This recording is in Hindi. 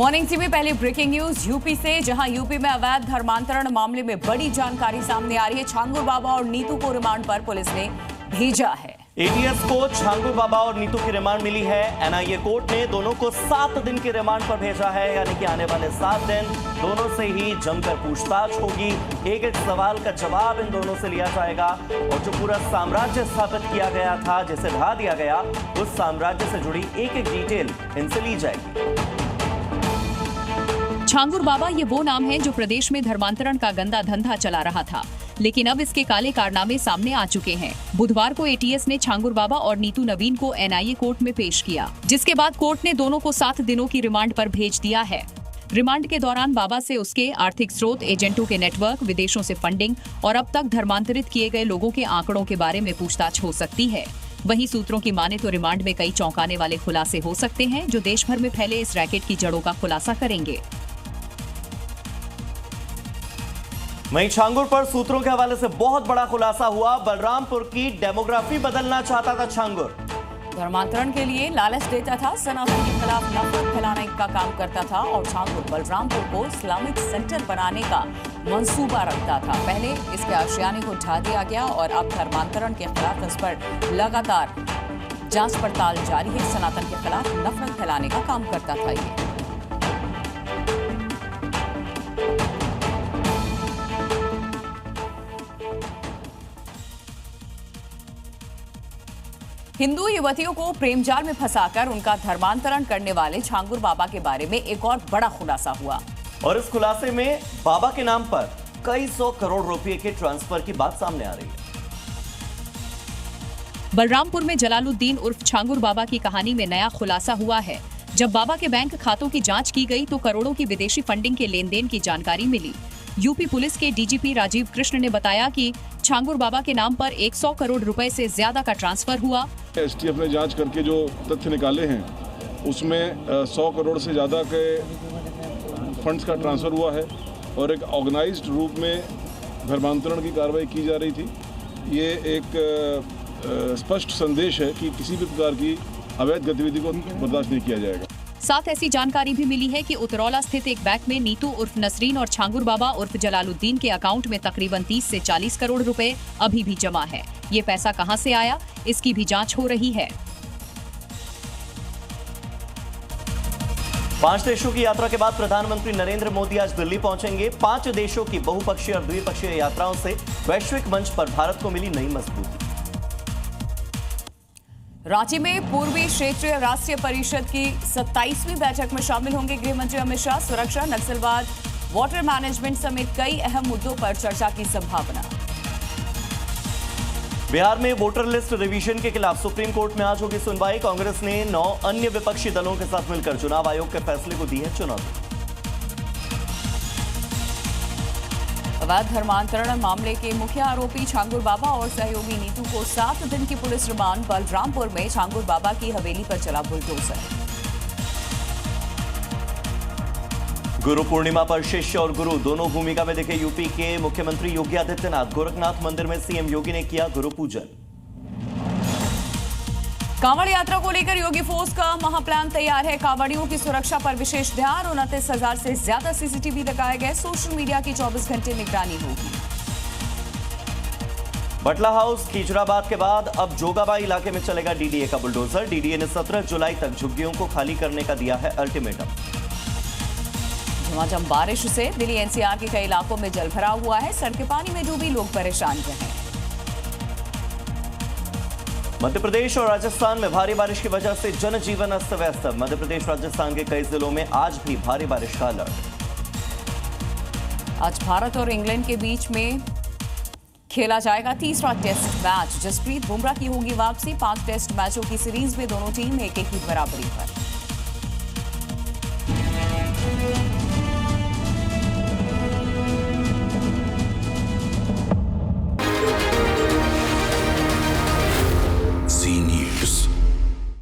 मॉर्निंग टीवी पहले ब्रेकिंग न्यूज यूपी से, जहां यूपी में अवैध धर्मांतरण मामले में बड़ी जानकारी सामने आ रही है। छांगुर बाबा और नीतू को रिमांड पर पुलिस ने भेजा है। एटीएस को छांगुर बाबा और नीतू की रिमांड मिली है। एनआईए कोर्ट ने दोनों को 7 दिन की रिमांड पर भेजा है, यानी कि आने वाले 7 दिन दोनों से ही जमकर पूछताछ होगी। एक एक सवाल का जवाब इन दोनों से लिया जाएगा और जो पूरा साम्राज्य स्थापित किया गया था, जिसे ढा दिया गया, उस साम्राज्य से जुड़ी एक एक डिटेल इनसे ली जाएगी। छांगुर बाबा ये वो नाम है जो प्रदेश में धर्मांतरण का गंदा धंधा चला रहा था, लेकिन अब इसके काले कारनामे सामने आ चुके हैं। बुधवार को एटीएस ने छांगुर बाबा और नीतू नवीन को एनआईए कोर्ट में पेश किया, जिसके बाद कोर्ट ने दोनों को 7 दिनों की रिमांड पर भेज दिया है। रिमांड के दौरान बाबा से उसके आर्थिक स्रोत, एजेंटों के नेटवर्क, विदेशों से फंडिंग और अब तक धर्मांतरित किए गए लोगों के आंकड़ों के बारे में पूछताछ हो सकती है। वहीं सूत्रों की माने तो रिमांड में कई चौंकाने वाले खुलासे हो सकते हैं, जो देश भर में फैले इस रैकेट की जड़ों का खुलासा करेंगे। वहीं छांगुर पर सूत्रों के हवाले से बहुत बड़ा खुलासा हुआ। बलरामपुर की डेमोग्राफी बदलना चाहता था छांगुर। धर्मांतरण के लिए लालच देता था, सनातन के खिलाफ नफरत फैलाने का काम करता था और छांगुर बलरामपुर को इस्लामिक सेंटर बनाने का मंसूबा रखता था। पहले इसके आशियाने को ढा दिया गया और अब धर्मांतरण के खिलाफ इस पर लगातार जांच पड़ताल जारी है। सनातन के खिलाफ नफरत फैलाने का काम करता था ये। हिंदू युवतियों को प्रेम जाल में फंसाकर उनका धर्मांतरण करने वाले छांगुर बाबा के बारे में एक और बड़ा खुलासा हुआ। और इस खुलासे में बाबा के नाम पर कई 100 करोड़ रुपए के ट्रांसफर की बात सामने आ रही है। बलरामपुर में जलालुद्दीन उर्फ छांगुर बाबा की कहानी में नया खुलासा हुआ है। जब बाबा के बैंक खातों की जांच की गई तो करोड़ों की विदेशी फंडिंग के लेन देन की जानकारी मिली। यूपी पुलिस के डीजीपी राजीव कृष्ण ने बताया कि छांगुर बाबा के नाम पर 100 करोड़ रुपए से ज्यादा का ट्रांसफर हुआ। एसटीएफ ने जांच करके जो तथ्य निकाले हैं उसमें 100 करोड़ से ज़्यादा के फंड्स का ट्रांसफ़र हुआ है और एक ऑर्गेनाइज्ड रूप में धर्मांतरण की कार्रवाई की जा रही थी। ये एक स्पष्ट संदेश है कि किसी भी प्रकार की अवैध गतिविधि को बर्दाश्त नहीं किया जाएगा। साथ ऐसी जानकारी भी मिली है कि उतरौला स्थित एक बैंक में नीतू उर्फ नसरीन और छांगुर बाबा उर्फ जलालुद्दीन के अकाउंट में तकरीबन 30 से 40 करोड़ रुपए अभी भी जमा है। ये पैसा कहां से आया, इसकी भी जांच हो रही है। 5 देशों की यात्रा के बाद प्रधानमंत्री नरेंद्र मोदी आज दिल्ली पहुंचेंगे। 5 देशों की बहुपक्षीय और द्विपक्षीय यात्राओं से वैश्विक मंच पर भारत को मिली नई मजबूती। रांची में पूर्वी क्षेत्रीय राष्ट्रीय परिषद की 27वीं बैठक में शामिल होंगे गृह मंत्री अमित शाह। सुरक्षा, नक्सलवाद, वाटर मैनेजमेंट समेत कई अहम मुद्दों पर चर्चा की संभावना। बिहार में वोटर लिस्ट रिवीजन के खिलाफ सुप्रीम कोर्ट में आज होगी सुनवाई। कांग्रेस ने 9 अन्य विपक्षी दलों के साथ मिलकर चुनाव आयोग के फैसले को दी है चुनौती। अवैध धर्मांतरण मामले के मुख्य आरोपी छांगुर बाबा और सहयोगी नीतू को 7 दिन की पुलिस रिमांड। बलरामपुर में छांगुर बाबा की हवेली पर चला बुलडोजर। गुरु पूर्णिमा पर शिष्य और गुरु दोनों भूमिका में दिखे यूपी के मुख्यमंत्री योगी आदित्यनाथ। गोरखनाथ मंदिर में सीएम योगी ने किया गुरु पूजन। कांवड़ यात्रा को लेकर योगी फोर्स का महाप्लान तैयार है। कांवड़ियों की सुरक्षा पर विशेष ध्यान। 29,000 से ज्यादा सीसीटीवी लगाए गए। सोशल मीडिया की 24 घंटे निगरानी होगी। बटला हाउस खीजराबाद के बाद अब जोगाबाई इलाके में चलेगा डीडीए का बुलडोजर। डीडीए ने 17 जुलाई तक झुग्गियों को खाली करने का दिया है अल्टीमेटम। झमाझम बारिश से दिल्ली एनसीआर के कई इलाकों में जलभराव हुआ है। सड़कें पानी में डूबी, लोग परेशान रहे। मध्य प्रदेश और राजस्थान में भारी बारिश की वजह से जनजीवन अस्त व्यस्त। मध्य प्रदेश राजस्थान के कई जिलों में आज भी भारी बारिश का अलर्ट। आज भारत और इंग्लैंड के बीच में खेला जाएगा तीसरा टेस्ट मैच। जसप्रीत बुमराह की होगी वापसी। 5 टेस्ट मैचों की सीरीज में दोनों टीम 1-1 की बराबरी पर।